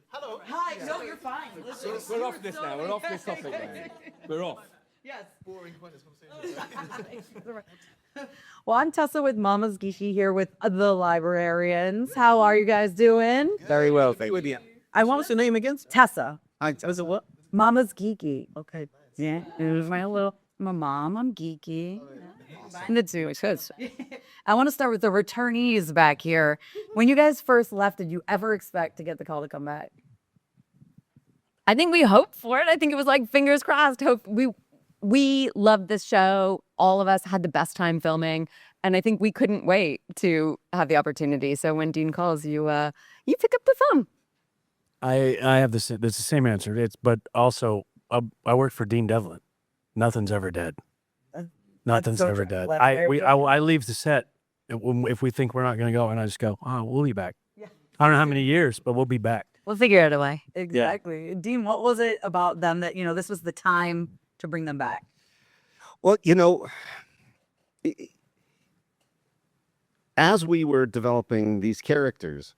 Hello. Hi. No, you're fine. Listen, We're off this now. We're off this topic now. We're off. Yes. Boring pointless conversation. Well, I'm Tessa with Mama's Geeky here with the Librarians. How are you guys doing? Very well, thank you. What's your name again? Tessa. Was it what? Mama's Geeky. Okay. Yeah. It was my mom. I'm geeky. And the two. I want to start with the returnees back here. When you guys first left, did you ever expect to get the call to come back? I think we hoped for it. I think it was like fingers crossed. Hope we loved this show. All of us had the best time filming, and I think we couldn't wait to have the opportunity. So when Dean calls you, you pick up the phone. I have the same answer. But also I work for Dean Devlin. Nothing's ever dead. Nothing's ever dead. I leave the set if we think we're not going to go, and I just go, oh, we'll be back. Yeah. I don't know how many years, but we'll be back. We'll figure out a way. Exactly. Yeah. Dean, what was it about them that, this was the time to bring them back? Well, as we were developing these characters,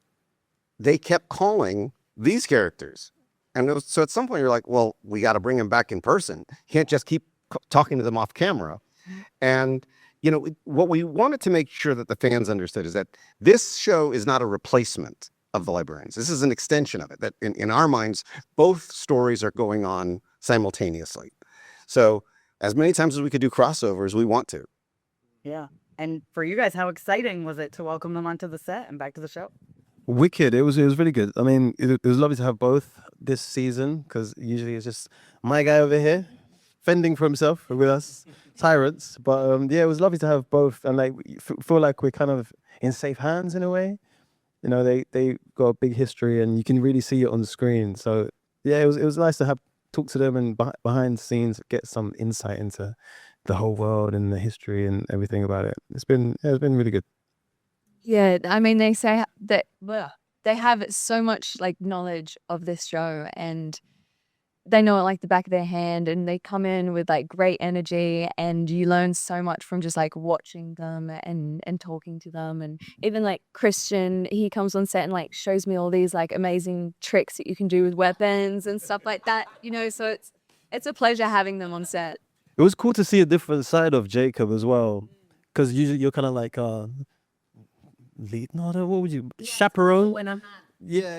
they kept calling these characters. And so at some point you're like, well, we got to bring them back in person. You can't just keep talking to them off camera. And, what we wanted to make sure that the fans understood is that this show is not a replacement of the Librarians. This is an extension of it, that in our minds, both stories are going on simultaneously. So as many times as we could do crossovers, we want to. Yeah. And for you guys, how exciting was it to welcome them onto the set and back to the show? Wicked. It was really good. I mean, it was lovely to have both this season, because usually it's just my guy over here fending for himself with us tyrants. But yeah, it was lovely to have both, and like feel like we're kind of in safe hands in a way. They got a big history, and you can really see it on the screen. So yeah, it was nice to talk to them and behind the scenes get some insight into the whole world and the history and everything about it. It's been really good. Yeah, I mean, they say that they have so much like knowledge of this show, and they know it like the back of their hand, and they come in with like great energy, and you learn so much from just like watching them and talking to them. And even like Christian, he comes on set and like shows me all these like amazing tricks that you can do with weapons and stuff like that, so it's a pleasure having them on set. It was cool to see a different side of Jacob as well, because usually you're kind of like lead, what would you, chaperone? When I'm Yeah.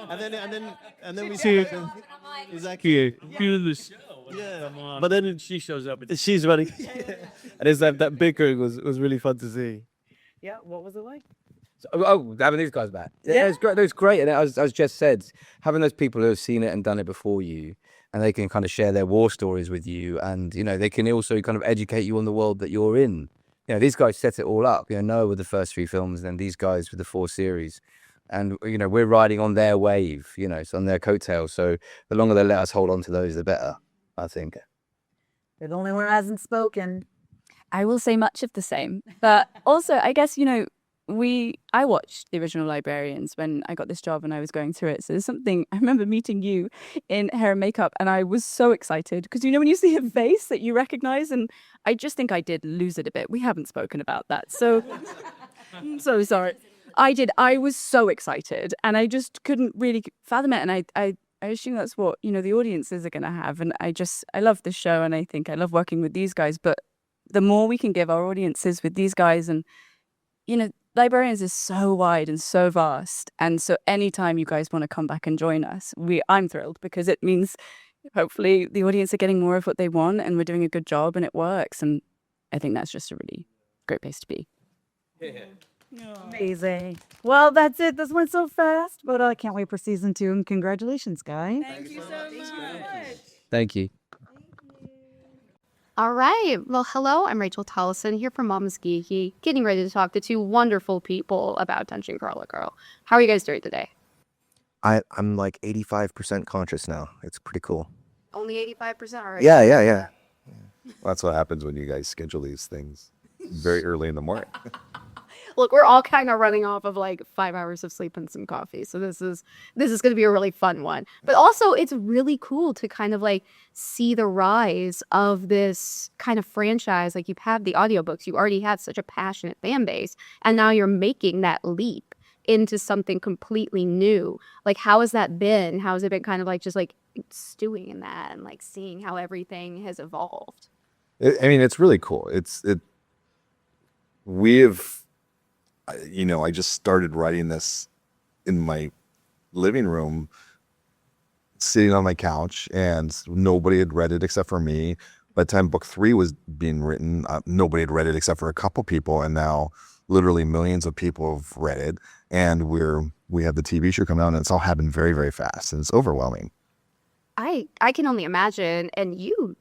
And then we see exactly. Yeah. But then she shows up. She's running. And it's like that bickering was really fun to see. Yeah. What was it like? Having these guys back. Yeah, it's great. It was great. And as Jess said, having those people who have seen it and done it before you, and they can kind of share their war stories with you, and they can also kind of educate you on the world that you're in. These guys set it all up. Noah with the first 3 films, and then these guys with the 4 series. And, we're riding on their wave, it's on their coattails. So the longer they let us hold on to those, the better, I think. They're the only one who hasn't spoken. I will say much of the same. But also, I guess, I watched the original Librarians when I got this job and I was going through it. So there's something, I remember meeting you in hair and makeup, and I was so excited because, when you see a face that you recognize, and I just think I did lose it a bit. We haven't spoken about that. So I'm so sorry. I was so excited, and I just couldn't really fathom it. And I assume that's what, the audiences are going to have. And I love this show, and I think I love working with these guys. But the more we can give our audiences with these guys, and, Librarians is so wide and so vast. And so anytime you guys want to come back and join us, I'm thrilled, because it means hopefully the audience are getting more of what they want, and we're doing a good job, and it works. And I think that's just a really great place to be. Yeah. Amazing. Well, that's it. This went so fast, but I can't wait for season 2. And congratulations, guys. Thank you so much. Thank you. All right. Well, hello. I'm Rachel Tollison here from Mama's Geeky, getting ready to talk to 2 wonderful people about Dungeon Crawler Girl. How are you guys doing today? I'm like 85% conscious now. It's pretty cool. Only 85%? All right. Yeah. Well, that's what happens when you guys schedule these things very early in the morning. Look, we're all kind of running off of like 5 hours of sleep and some coffee. So this is going to be a really fun one. But also it's really cool to kind of like see the rise of this kind of franchise. Like, you've had the audiobooks, you already had such a passionate fan base, and now you're making that leap into something completely new. Like, how has that been? How has it been kind of like just like stewing in that and like seeing how everything has evolved? I mean, it's really cool. We have, I just started writing this in my living room, sitting on my couch, and nobody had read it except for me. By the time book 3 was being written, nobody had read it except for a couple people, and now literally millions of people have read it. And we have the TV show coming out, and it's all happened very, very fast, and it's overwhelming. I can only imagine. And you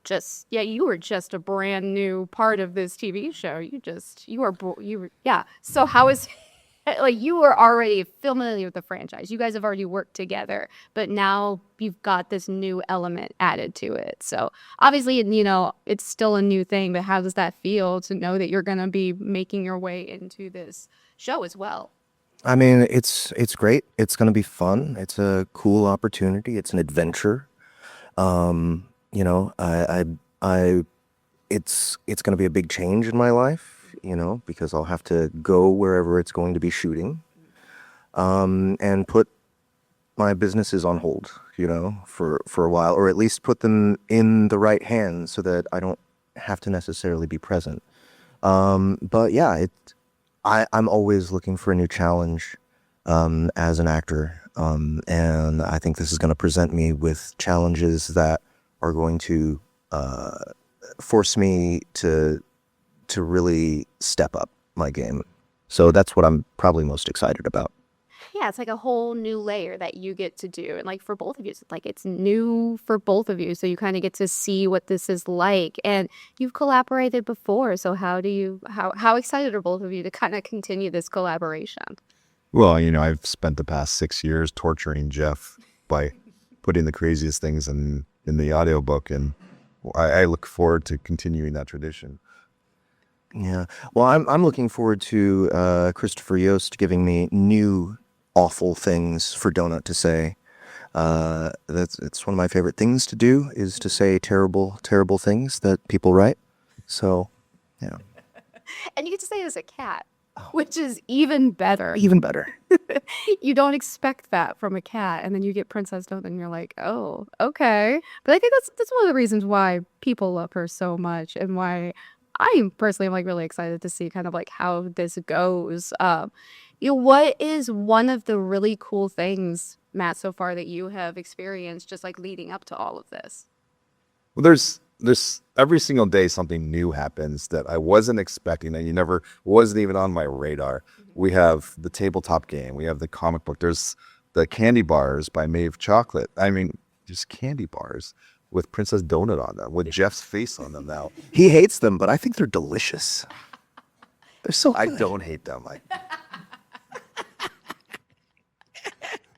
were just a brand new part of this TV show. So how is like, you were already familiar with the franchise. You guys have already worked together, but now you've got this new element added to it. So obviously, it's still a new thing, but how does that feel to know that you're going to be making your way into this show as well? I mean, it's great. It's going to be fun. It's a cool opportunity. It's an adventure. It's going to be a big change in my life, because I'll have to go wherever it's going to be shooting, and put my businesses on hold, for a while, or at least put them in the right hands so that I don't have to necessarily be present. But yeah, I'm always looking for a new challenge, as an actor. And I think this is going to present me with challenges that are going to force me to really step up my game. So that's what I'm probably most excited about. Yeah, it's like a whole new layer that you get to do. And like for both of you, it's new for both of you. So you kind of get to see what this is like. And you've collaborated before. So how excited are both of you to kind of continue this collaboration? Well, I've spent the past 6 years torturing Jeff by putting the craziest things in the audiobook, and I look forward to continuing that tradition. Yeah. Well, I'm looking forward to Christopher Yost giving me new awful things for Donut to say. It's one of my favorite things to do, is to say terrible, terrible things that people write. So, yeah. And you get to say it as a cat, which is even better. Even better. You don't expect that from a cat, and then you get Princess Donut, and you're like, oh, okay. But I think that's one of the reasons why people love her so much, and why I personally am like really excited to see kind of like how this goes. What is one of the really cool things, Matt, so far that you have experienced just like leading up to all of this? Well, there's every single day something new happens that I wasn't expecting, that wasn't even on my radar. We have the tabletop game. We have the comic book. There's the candy bars by Maeve Chocolate. I mean, just candy bars with Princess Donut on them, with Jeff's face on them now. He hates them, but I think they're delicious. They're so good. I don't hate them.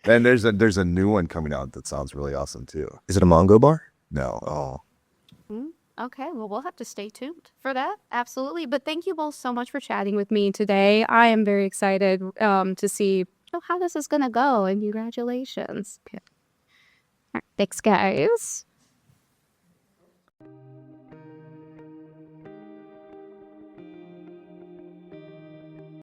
And there's a new one coming out that sounds really awesome too. Is it a Mongo bar? No. Oh. Okay, well, we'll have to stay tuned for that. Absolutely. But thank you both so much for chatting with me today. I am very excited to see how this is going to go, and congratulations. All right, thanks, guys.